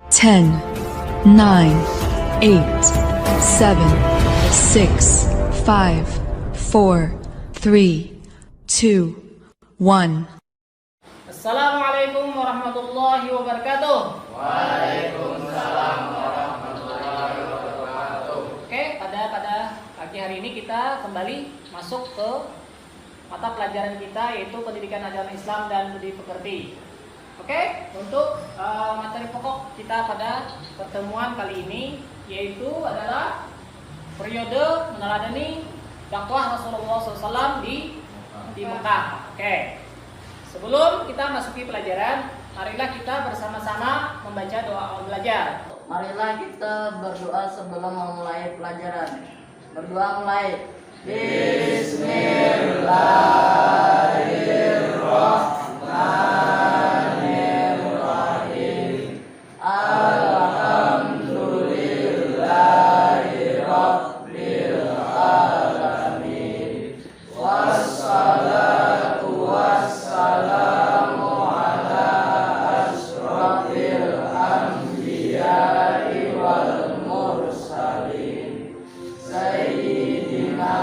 10, 9, 8, 7, 6, 5, 4, 3, 2, 1. Assalamualaikum warahmatullahi wabarakatuh. Waalaikumsalam warahmatullahi wabarakatuh. Oke, pada pagi hari ini kita kembali masuk ke mata pelajaran kita, yaitu pendidikan agama Islam dan budi pekerti. Oke, untuk materi pokok kita pada pertemuan kali ini yaitu adalah periode meneladani dakwah Rasulullah SAW di Mekah. Oke, sebelum kita masuki pelajaran, marilah kita bersama-sama membaca doa awal belajar. Marilah kita berdoa sebelum memulai pelajaran. Berdoa mulai. Bismillahirrahmanirrahim. Alhamdulillahi rabbil alamin. Wassalatu wassalamu ala asrofil anbiya'i wal mursalin Sayyidina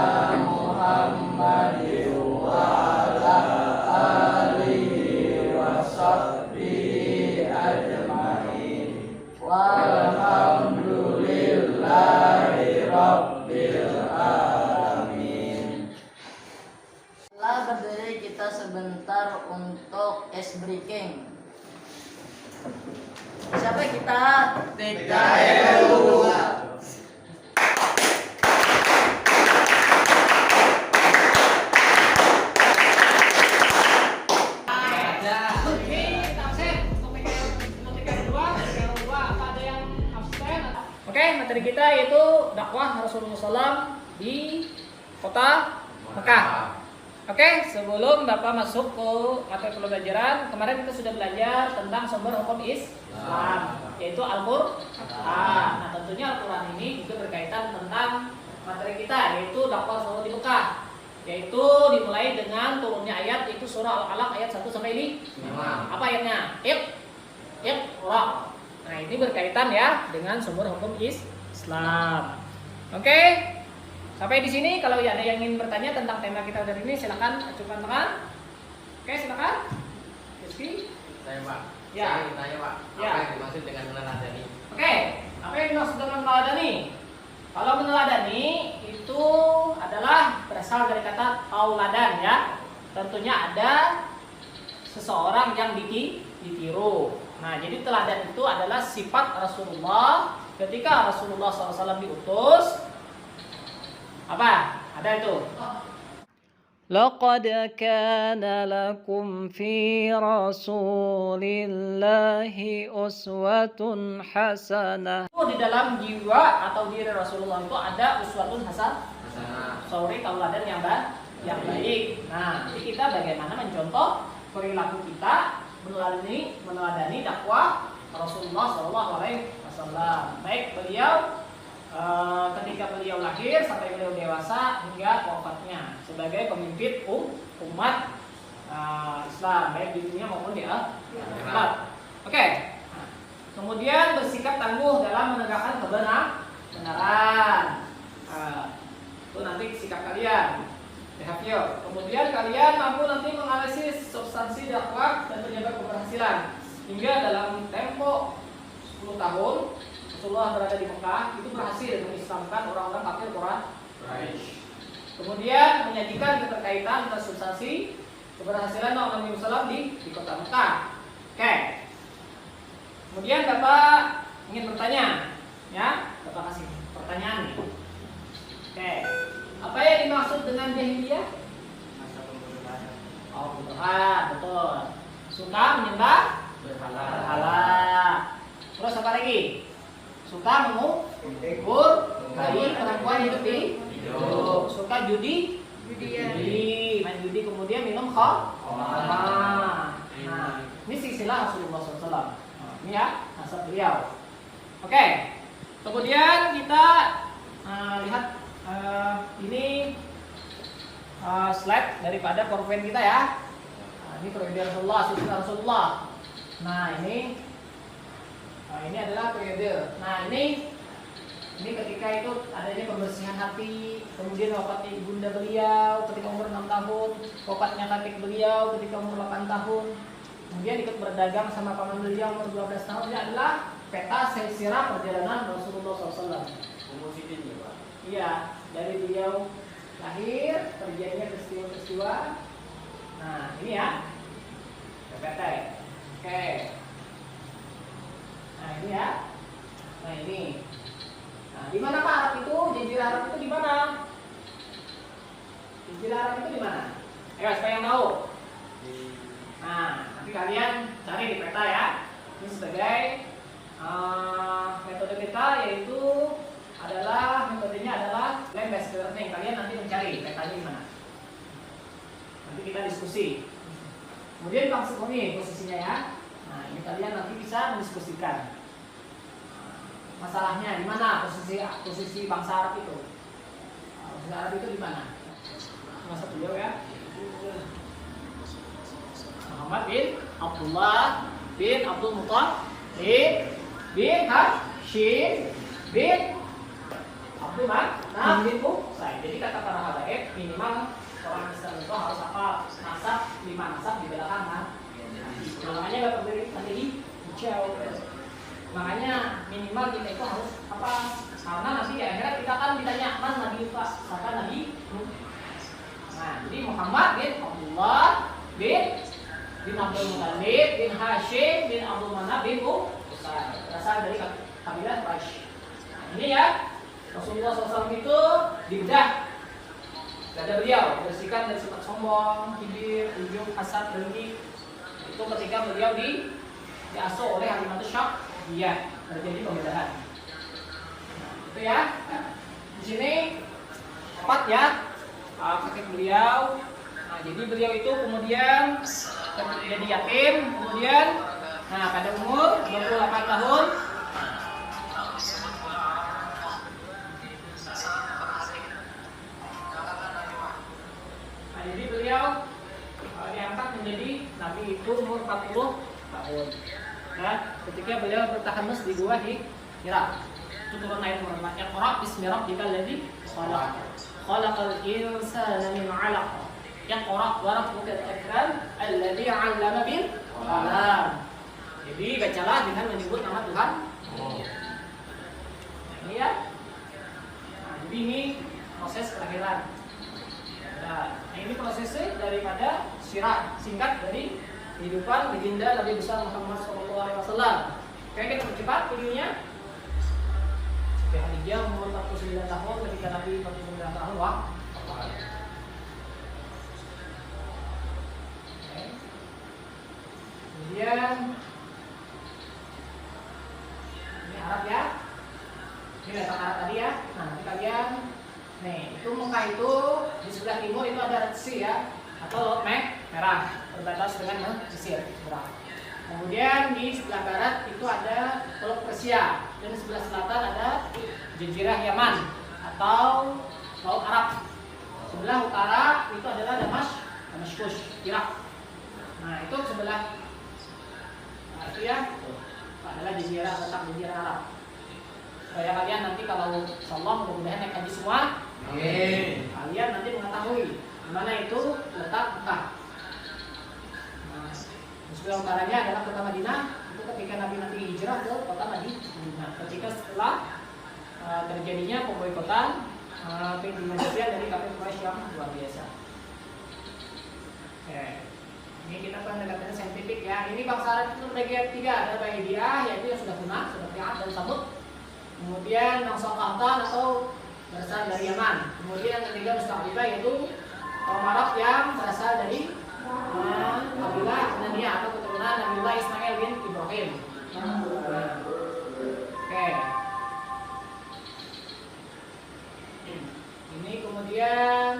Muhammadin wa ala alihi wa sahbihi ajma'in. Walhamdulillahi rabbil alamin. Setelah berdiri kita sebentar untuk ice breaking. Siapa kita? TKLU. Oke, materi kita yaitu dakwah Rasulullah SAW di kota Mekah. Oke, sebelum Bapak masuk ke materi pelajaran, kemarin kita sudah belajar tentang sumber hukum Islam, yaitu Al-Quran. Nah, tentunya Al-Quran ini juga berkaitan tentang materi kita, yaitu dakwah Rasulullah di Mekah, yaitu dimulai dengan turunnya ayat, yaitu surah Al-Alaq ayat 1 sampai 5. Apa ayatnya? Iqra. Nah, ini berkaitan ya dengan sumber hukum Islam. Oke, sampai di sini. Kalau ada yang ingin bertanya tentang tema kita hari ini, silakan ajukan tangan. Oke, silakan. Rizky. Saya Pak. Ya. Saya ingin tanya Pak. Ya. Apa yang dimaksud dengan meneladani? Oke, apa yang dimaksud dengan meneladani? Kalau meneladani itu adalah berasal dari kata tauladan ya. Tentunya ada seseorang yang ditiru. Nah, jadi teladan itu adalah sifat Rasulullah ketika Rasulullah SAW diutus. Apa? Ada itu. لقد كان لكم في رسول الله أسوة حسنة. Di dalam jiwa atau diri Rasulullah itu ada uswatun hasanah. Sorry, tauladan yang baik. Nah, jadi kita bagaimana mencontoh perilaku kita meneladani dakwah Rasulullah SAW. Baik beliau ketika beliau lahir sampai beliau dewasa hingga wafatnya sebagai pemimpin umat Islam, baik di dunia maupun di akhirat. Oke. Kemudian bersikap tangguh dalam menegakkan kebenaran. Itu nanti sikap kalian. Behavior. Kemudian kalian mampu nanti menganalisis substansi dakwah dan penyebab keberhasilan hingga dalam tempo 10 tahun Rasulullah berada di Mekah itu berhasil mengislamkan orang-orang kafir Quraisy. Kemudian menyajikan keterkaitan antara substansi keberhasilan Nabi Muhammad di kota Mekah. Oke. Kemudian Bapak ingin bertanya, ya? Bapak kasih pertanyaan nih. Oke. Apa yang dimaksud dengan jahiliyah? Masa pembunuhan. Oh, berhala, betul. Suka menyembah berhala. Terus apa lagi? Suka mengukur bayi perempuan hidup di hidup. Suka judi, main judi, kemudian minum khamar. Nah, ini silsilah Rasulullah SAW. Ini ya, nasab beliau. Oke. Kemudian kita lihat ini slide daripada PowerPoint kita ya. Nah, ini periode Rasulullah, silsilah Rasulullah. Nah, ini Nah, ini adalah periode. Nah, ini ketika itu adanya pembersihan hati, kemudian wafatnya ibunda beliau ketika umur 6 tahun, wafatnya kakek beliau ketika umur 8 tahun, kemudian ikut berdagang sama paman beliau umur 12 tahun. Ini adalah peta sirah perjalanan Rasulullah SAW. Umur sidin ya Pak. Iya, dari beliau lahir, terjadinya peristiwa-peristiwa. Nah, ini ya, PPT. Oke. Nah, ini ya. Nah, ini. Nah, di mana Pak Arab itu? Jazirah Arab itu di mana? Jazirah Arab itu di mana? Ayo, supaya yang tahu. Nah, nanti kalian cari di peta ya. Ini sebagai metode kita, yaitu metodenya adalah land based learning. Kalian nanti mencari petanya di mana. Nanti kita diskusi. Kemudian langsung ini posisinya ya. Nah, ini kalian nanti bisa mendiskusikan. Masalahnya di mana posisi bangsa Arab itu? Bangsa Arab itu di mana? Masa beliau ya. Muhammad bin Abdullah bin Abdul Muttalib bin Hashim bin Abdul Manaf bin Qusay. Jadi kata para habaib, minimal orang Islam itu harus apa? Nasab 5 nasab di belakang. Makanya gak berdiri nanti hijau. Makanya minimal kita itu harus apa? Karena nanti ya akhirnya kita akan ditanya man Nabi Pak, siapa Nabi? Nah, jadi Muhammad bin Abdullah bin Abdul Muttalib bin Hashim bin Abdul Manaf bin Qusay, berasal dari kabilah Quraisy. Nah, ini ya Rasulullah SAW itu dibedah dada beliau, bersihkan dari sifat sombong, kibir, ujub, hasad, dengki. Itu ketika beliau diasuh oleh Halimatus Sya'diyah, terjadi pembedahan. Nah, itu ya. Nah, di sini 4 ya kakek beliau. Nah, jadi beliau itu kemudian jadi yatim, kemudian pada umur 28 tahun jadi beliau diangkat menjadi nabi itu umur 40 tahun. Nah, ketika beliau bertahamus di gua di Hira, itu turun ayat Muhammad Iqra bismi rabbikal ladzi khalaq khalaqal insana min 'alaq Iqra wa rabbukal akram alladzi 'allama bil qalam. Jadi bacalah dengan menyebut nama Tuhan. Ini ya. Nah, jadi ini proses kelahiran. Nah, ini prosesnya daripada sirah singkat dari kehidupan legenda Nabi besar Muhammad SAW. Oke, kita percepat videonya. Siti Khadijah umur 49 tahun ketika Nabi 49 tahun wafat. Kemudian ini Arab ya. Ini letak Arab tadi ya. Nah, nanti kalian itu Mekah itu di sebelah timur itu ada Red Sea ya, atau Laut Merah, berbatas dengan Mesir. Kemudian di sebelah barat itu ada Teluk Persia, dan di sebelah selatan ada Jazirah Yaman atau Laut Arab. Sebelah utara itu adalah Damaskus, Irak. Nah, itu sebelah itu ya adalah letak Jazirah Arab. Supaya kalian nanti kalau insyaallah mudah-mudahan naik haji semua, amin. Kalian nanti mengetahui di mana itu letak Mekah. Nah, sebelah utaranya adalah kota Madinah. Itu ketika Nabi nanti hijrah ke kota Madinah. Ketika setelah terjadinya pemboikotan pendidikan dari kafir Quraisy yang luar biasa. Oke. Ini kita pendekatannya saintifik ya. Ini bangsa Arab itu terbagi 3, ada Bahidiyah yaitu yang sudah punah seperti Ad dan Samud. Kemudian bangsa Qahtan atau berasal dari Yaman. Kemudian yang ketiga Musta'ribah yaitu kaum Arab yang berasal dari kabilah Adnaniyah atau keturunan Nabiullah Ismail bin Ibrahim. Oke. Ini kemudian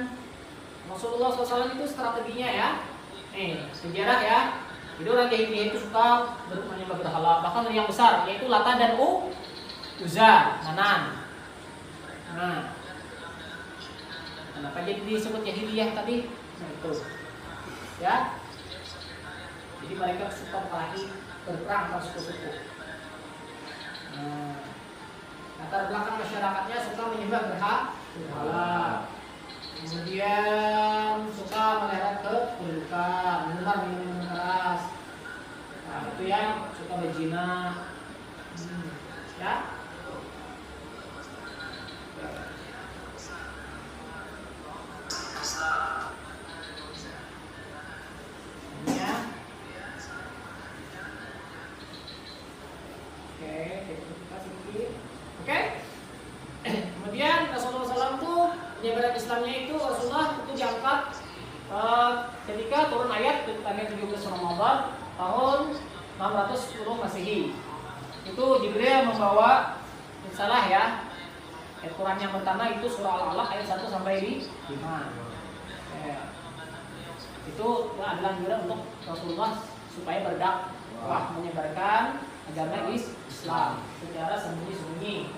Rasulullah SAW itu strateginya ya. Sejarah ya. Jadi orang Yahudi itu suka menyembah berhala, bahkan yang besar yaitu Lata dan Uzza, Manan. Nah, kenapa jadi disebut Yahudiyah tadi? Nah, itu. Ya. Jadi mereka suka berperang antar suku-suku. Nah, latar belakang masyarakatnya suka menyembah berhala. Kemudian suka meleret ke keburukan, minum minuman keras. Nah, itu yang suka berzina. Ya. Ya. Oke, kita sedikit. Oke. Kemudian Rasulullah SAW itu penyebaran Islamnya itu Rasulullah itu diangkat ketika turun ayat tanggal 17 Ramadan tahun 610 Masehi. Itu Jibril membawa salah ya. Ayat Quran yang pertama itu surah Al-Alaq ayat 1 sampai 5. Itu adalah anjuran untuk Rasulullah supaya berdakwah menyebarkan agama Islam secara sembunyi-sembunyi.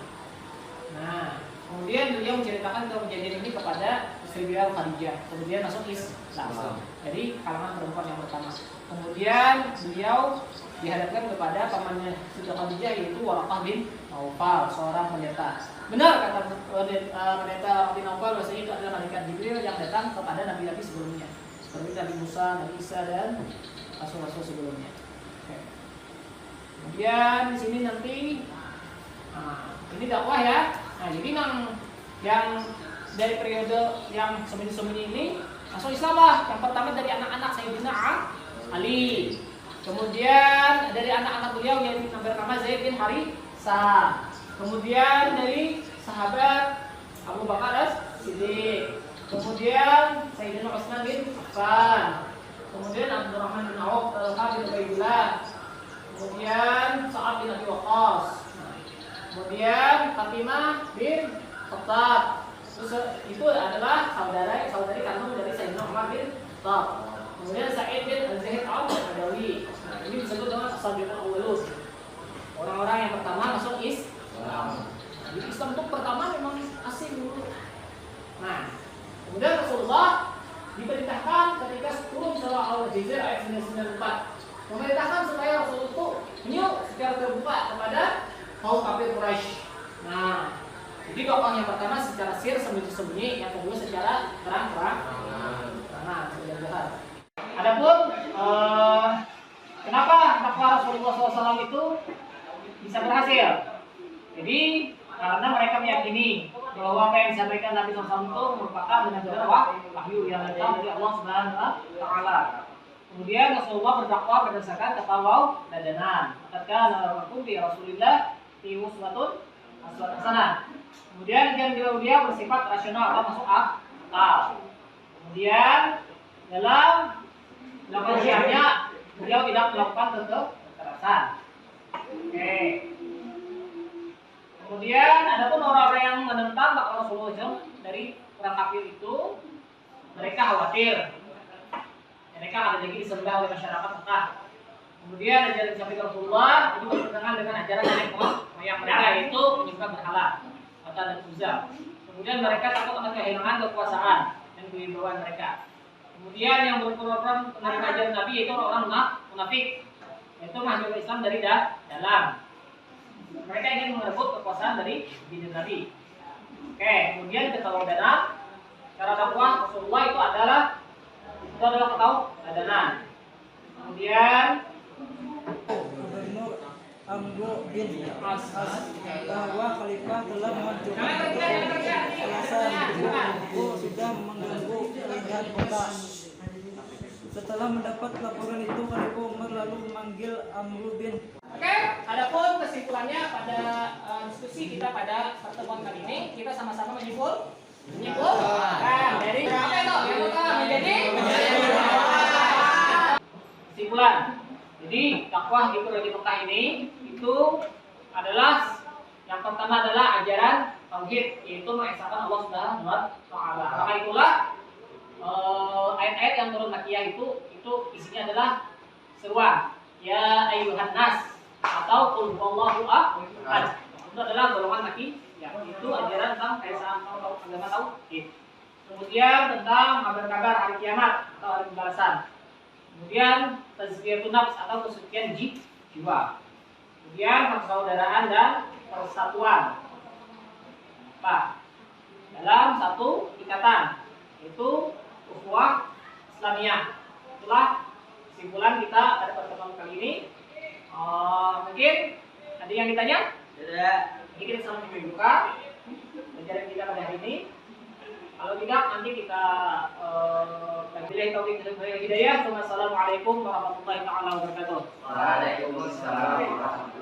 Nah, kemudian beliau menceritakan kejadian ini kepada istri beliau Khadijah. Kemudian masuk Islam. Jadi kalangan perempuan yang pertama. Kemudian beliau dihadapkan kepada pamannya Siti Khadijah yaitu Waraqah bin Naufal, seorang pendeta. Benar kata pendeta bin Naufal bahwasanya itu adalah malaikat Jibril yang datang kepada nabi-nabi sebelumnya, seperti Nabi Musa, Nabi Isa dan rasul-rasul sebelumnya. Oke. Kemudian di sini nanti ini dakwah ya. Nah, jadi yang dari periode yang sembunyi-sembunyi ini masuk Islam lah. Yang pertama dari anak-anak Sayyidina Ali. Kemudian dari anak-anak beliau yang bernama Zaid bin Haritsah. Kemudian dari sahabat Abu Bakar As-Siddiq. Kemudian Sayyidina Utsman bin Affan. Kemudian Abdurrahman bin Auf, Talha bin Ubaidillah. Kemudian Sa'ad bin Abi Waqqas. Kemudian Fatimah bin Khattab. Itu adalah saudari kandung dari Sayyidina Umar bin Khattab. Kemudian Sa'id bin Al-Zahid Al-Badawi. Ini disebut dengan as-sabiqun awwalun. Orang-orang yang pertama masuk Islam. Jadi Islam itu pertama memang asing dulu. Nah, kemudian Rasulullah diperintahkan ketika turun surah Al-Jizr ayat 994 memerintahkan supaya Rasulullah itu menyeru secara terbuka kepada kaum kafir Quraisy. Nah, jadi dakwah yang pertama secara sir sembunyi-sembunyi, yang kedua secara terang-terang. Nah, jelas. Adapun kenapa dakwah Rasulullah SAW itu bisa berhasil? Jadi karena mereka meyakini bahwa apa yang disampaikan Nabi SAW itu merupakan benar-benar wahyu yang datang dari Allah Subhanahu wa Ta'ala. Kemudian Rasulullah berdakwah berdasarkan keteladanan. Katakan lakum bi Rasulillah fi uswatun hasanah. Kemudian dia bersifat rasional atau masuk akal. Kemudian dalam melakukan syiarnya beliau tidak melakukan kekerasan. Oke. Kemudian adapun orang-orang yang menentang dakwah Rasulullah SAW dari orang kafir itu, mereka khawatir mereka akan lagi disembah oleh masyarakat Mekah. Kemudian ajaran disampaikan Rasulullah itu bertentangan dengan ajaran nenek moyang mereka, yaitu menyembah berhala atau dan Uzza. Kemudian mereka takut akan kehilangan kekuasaan dan kewibawaan mereka. Kemudian yang berpura-pura menerima ajaran Nabi yaitu orang-orang munafik, yaitu menghadap Islam dari dalam. Mereka ingin merebut kekuasaan dari diri Nabi. Oke, kemudian keteladanan cara dakwah Rasulullah itu adalah keteladanan. Kemudian Gubernur Amru bin As bahwa khalifah telah menghancurkan alasan buku sudah mengganggu keindahan kota. Setelah mendapat laporan itu, Khalifah Umar lalu memanggil Amru bin. Oke, adapun kesimpulannya pada diskusi kita pada pertemuan kali ini, kita sama-sama menyimpulkan dari apa itu yang utama menjadi kesimpulan. Jadi dakwah di Proyek Mekah ini itu adalah yang pertama adalah ajaran tauhid, yaitu mengesahkan Allah Subhanahu wa Ta'ala. Maka itulah ayat-ayat yang turun Makkiyah itu isinya adalah seruan ya ayyuhan nas atau qul huwallahu ahad. Itu adalah golongan Makkiyah, itu ajaran tentang keesaan agama tauhid. Kemudian tentang kabar-kabar hari kiamat atau hari pembalasan. Kemudian tazkiyatun nafs atau kesucian jiwa. kemudian persaudaraan dan persatuan apa? Dalam satu ikatan, yaitu ukhuwah Islamiyah. Itulah kesimpulan kita pada pertemuan kali ini. Mungkin ada yang ditanya? Tidak. Jadi kita sama dibuka pelajaran kita pada hari ini. Kalau tidak nanti kita billahi taufiq wal hidayah. Wassalamualaikum warahmatullahi wabarakatuh. Waalaikumsalam warahmatullahi wabarakatuh.